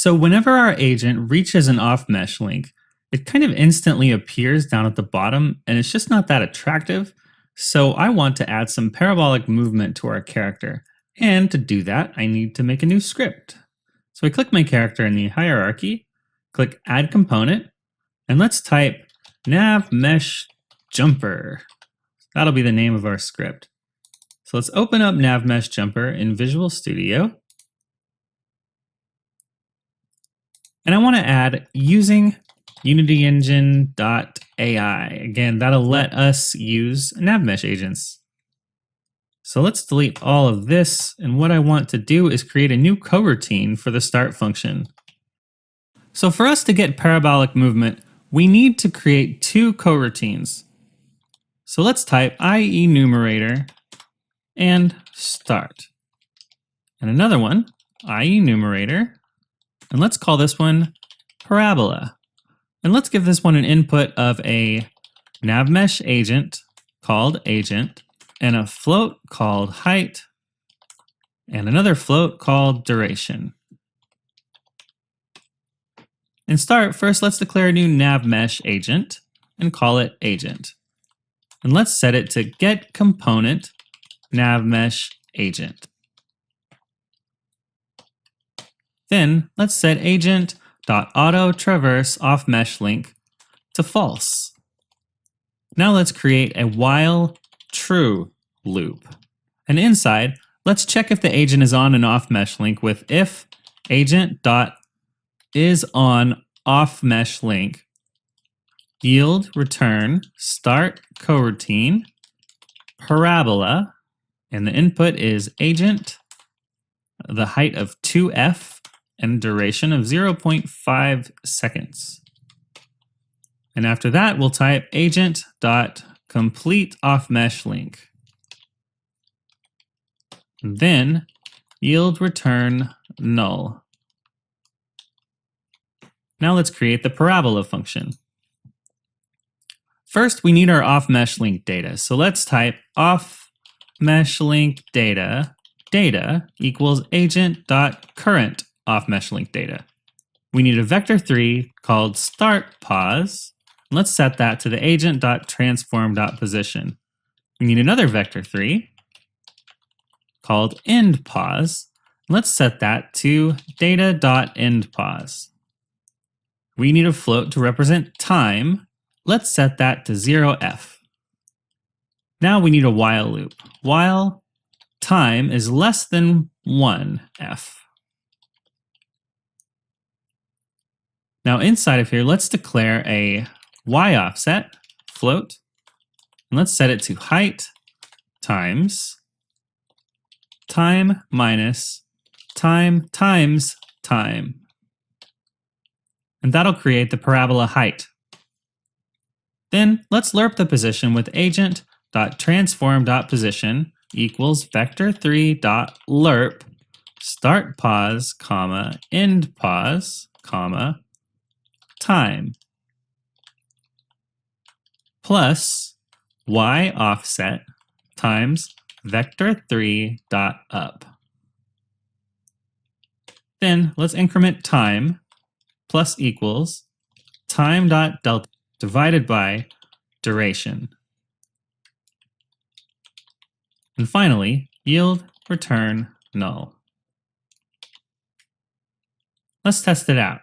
So whenever our agent reaches an off-mesh link, it kind of instantly appears down at the bottom, and it's just not that attractive. So I want to add some parabolic movement to our character. And to do that, I need to make a new script. So I click my character in the hierarchy, click Add Component, and let's type nav mesh jumper. That'll be the name of our script. So let's open up nav mesh jumper in Visual Studio. And I want to add using UnityEngine.ai. Again, that'll let us use NavMesh agents. So let's delete all of this. And what I want to do is create a new coroutine for the start function. So for us to get parabolic movement, we need to create two coroutines. So let's type IE numerator and start. And another one, IE numerator. And let's call this one parabola. And let's give this one an input of a navmesh agent called agent, and a float called height, and another float called duration. In start, first let's declare a new navmesh agent and call it agent. And let's set it to get component navmesh agent. Then let's set agent.autoTraverse off mesh link to false. Now let's create a while true loop. And inside, let's check if the agent is on an off mesh link with if agent.isOn off mesh link yield return start coroutine parabola, and the input is agent, the height of 2f, and duration of 0.5 seconds. And after that, we'll type agent.complete off mesh link. Then yield return null. Now let's create the parabola function. First, we need our off mesh link data. So let's type off mesh link data equals agent.current off mesh link data. We need a vector3 called start pause. Let's set that to the agent.transform.position. We need another vector3 called end pause. Let's set that to data.endPause. We need a float to represent time. Let's set that to 0f. Now we need a while loop. While time is less than 1f. Now inside of here, let's declare a y-offset float, and let's set it to height times time minus time times time. And that'll create the parabola height. Then let's lerp the position with agent.transform.position equals vector3.lerp start pause, comma, end pause, comma, time plus y offset times vector3.up. Then let's increment time plus equals time.delta divided by duration. And finally, yield return null. Let's test it out.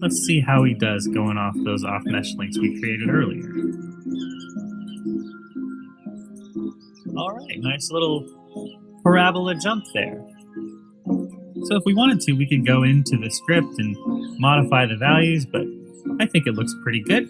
Let's see how he does going off those off-mesh links we created earlier. All right, nice little parabola jump there. So if we wanted to, we could go into the script and modify the values, but I think it looks pretty good.